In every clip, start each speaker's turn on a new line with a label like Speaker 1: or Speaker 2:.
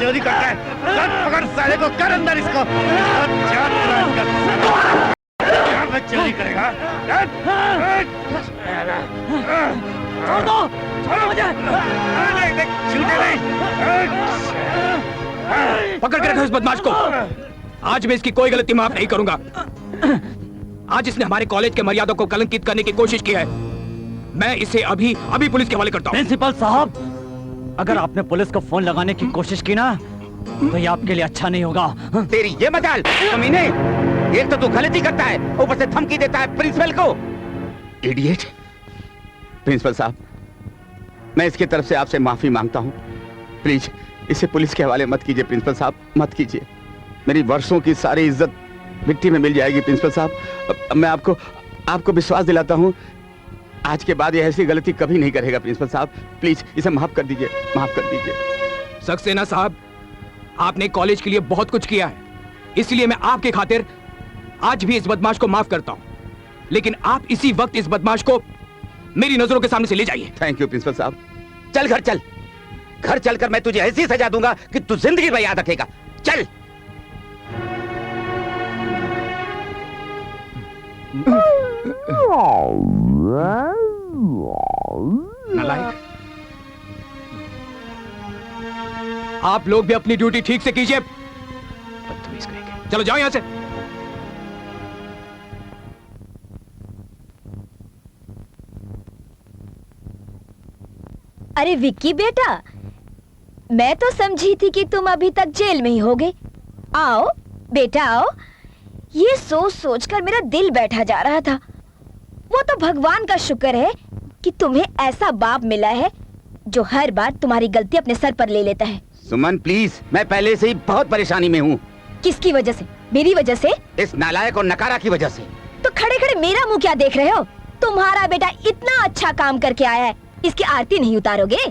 Speaker 1: चोरी करता है। पकड़ साले को, कर अंदर इसको। मैं चोरी करेगा।
Speaker 2: छोड़ दो, छोड़ो मुझे।
Speaker 1: छूटे नहीं।
Speaker 3: पकड़ के रखो इस बदमाश को। आज मैं इसकी कोई गलती माफ नहीं करूंगा। आज इसने हमारे कॉलेज के मर्यादा को कलंकित करने की कोशिश की है। मैं इसे अभी अभी पुलिस के हवाले करता हूं।
Speaker 2: प्रिंसिपल साहब, अगर आपने पुलिस को फोन लगाने की कोशिश की ना तो ये आपके लिए अच्छा नहीं होगा।
Speaker 1: तेरी ये मजाल कमीने। एक तो तू गलती करता है, ऊपर से धमकी देता है प्रिंसिपल को। इडियट। प्रिंसिपल साहब, मैं इसकी तरफ से आपसे माफी मांगता हूं। प्लीज इसे पुलिस के हवाले मत कीजिए प्रिंसिपल साहब, मत कीजिए। मेरी वर्षों की सारी इज्जत मिट्टी में मिल जाएगी प्रिंसिपल साहब। मैं आपको विश्वास दिलाता हूं, आज के बाद ये ऐसी गलती कभी नहीं करेगा प्रिंसिपल साहब। प्लीज इसे माफ कर दीजिए, माफ कर दीजिए।
Speaker 3: सक्सेना साहब, आपने कॉलेज के लिए बहुत कुछ किया है, इसलिए मैं आपके खातिर आज भी इस बदमाश को माफ करता हूं। लेकिन आप इसी वक्त इस बदमाश को मेरी नजरों के सामने से ले जाइए।
Speaker 1: थैंक यू प्रिंसिपल साहब। चल घर चल। घर चलकर मैं तुझे ऐसी सजा दूंगा कि तू जिंदगी भर याद रखेगा। चल।
Speaker 3: नालायक, आप लोग भी अपनी ड्यूटी ठीक से कीजिए। बदतमीज कहेंगे। चलो जाओ यहां से।
Speaker 4: अरे विक्की बेटा, मैं तो समझी थी कि तुम अभी तक जेल में ही होगे। आओ बेटा आओ। ये सोच सोच कर मेरा दिल बैठा जा रहा था। वो तो भगवान का शुक्र है कि तुम्हें ऐसा बाप मिला है जो हर बार तुम्हारी गलती अपने सर पर ले लेता है।
Speaker 1: सुमन प्लीज, मैं पहले से ही बहुत परेशानी में हूँ।
Speaker 4: किसकी वजह से? मेरी वजह से?
Speaker 1: इस नालायक और नकारा की वजह से।
Speaker 4: तो खड़े खड़े मेरा मुंह क्या देख रहे हो? तुम्हारा बेटा इतना अच्छा काम करके आया है, इसकी आरती नहीं उतारोगे?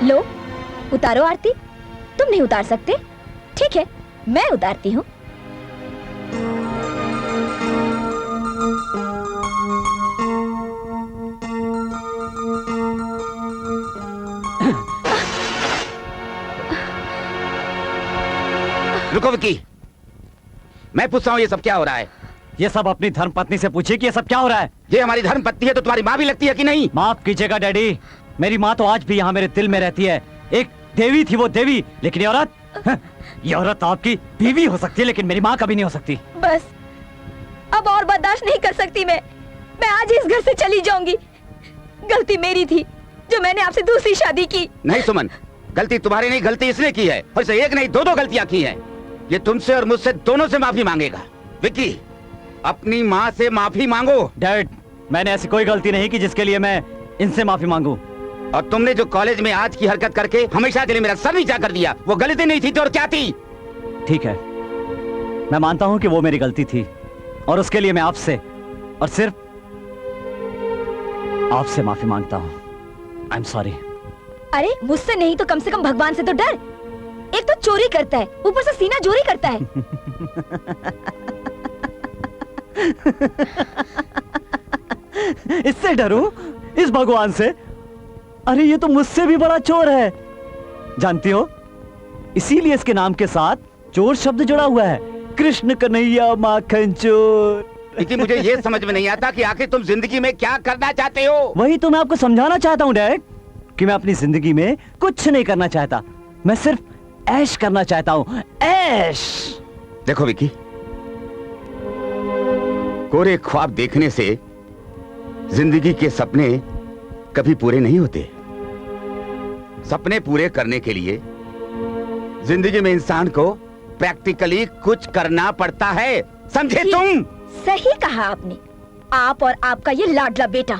Speaker 4: लो उतारो आरती। तुम नहीं उतार सकते? ठीक है, मैं उतारती हूँ।
Speaker 1: रुको विक्की, मैं पूछता हूँ ये सब क्या हो रहा है?
Speaker 2: ये सब अपनी धर्मपत्नी से पूछिए कि ये सब क्या हो रहा है।
Speaker 1: ये हमारी धर्मपत्नी है तो तुम्हारी माँ भी लगती है कि नहीं?
Speaker 2: माफ कीजिएगा डैडी, मेरी माँ तो आज भी यहाँ मेरे दिल में रहती है। एक देवी थी वो देवी, लेकिन ये औरत, ये औरत आपकी बीवी हो सकती है लेकिन मेरी माँ कभी नहीं हो सकती।
Speaker 4: बस अब और बर्दाश्त नहीं कर सकती मैं आज इस घर से चली जाऊंगी। गलती मेरी थी जो मैंने आपसे दूसरी शादी की।
Speaker 1: नहीं सुमन, गलती तुम्हारी नहीं, गलती इसने की है। और इसे एक नहीं दो गलतियां की हैं। ये तुमसे और मुझसे दोनों से माफी मांगेगा। विक्की, अपनी माँ से माफी मांगो।
Speaker 2: डैड, मैंने ऐसी कोई गलती नहीं की जिसके लिए मैं इनसे माफी मांगू।
Speaker 1: और तुमने जो कॉलेज में आज की हरकत करके हमेशा के लिए मेरा सर नीचा कर दिया, वो गलती नहीं थी तो और क्या थी?
Speaker 2: ठीक है, मैं मानता हूँ कि वो मेरी गलती थी और उसके लिए मैं आपसे और सिर्फ आपसे माफी मांगता हूँ। I am sorry.
Speaker 4: अरे मुझसे नहीं तो कम से कम भगवान से तो डर। एक तो चोरी करता है, ऊपर से सीना चोरी करता है।
Speaker 2: इससे डरूं? इस भगवान से? अरे ये तो मुझसे भी बड़ा चोर है, जानती हो? इसीलिए इसके नाम के साथ चोर शब्द जुड़ा हुआ है। कृष्ण कन्हैया माखन चोर।
Speaker 1: लेकिन मुझे ये समझ में नहीं आता कि आखिर तुम जिंदगी में क्या करना चाहते हो?
Speaker 2: वही तो मैं आपको समझाना चाहता हूँ डैड, कि मैं अपनी जिंदगी में कुछ नहीं करना चाहता। मैं सिर्फ ऐश करना चाहता हूँ, ऐश।
Speaker 1: देखो विकी, कोरे ख्वाब देखने से जिंदगी के सपने कभी पूरे नहीं होते। सपने पूरे करने के लिए जिंदगी में इंसान को प्रैक्टिकली कुछ करना पड़ता है, समझे तुम?
Speaker 4: सही कहा आपने। आप और आपका ये लाडला बेटा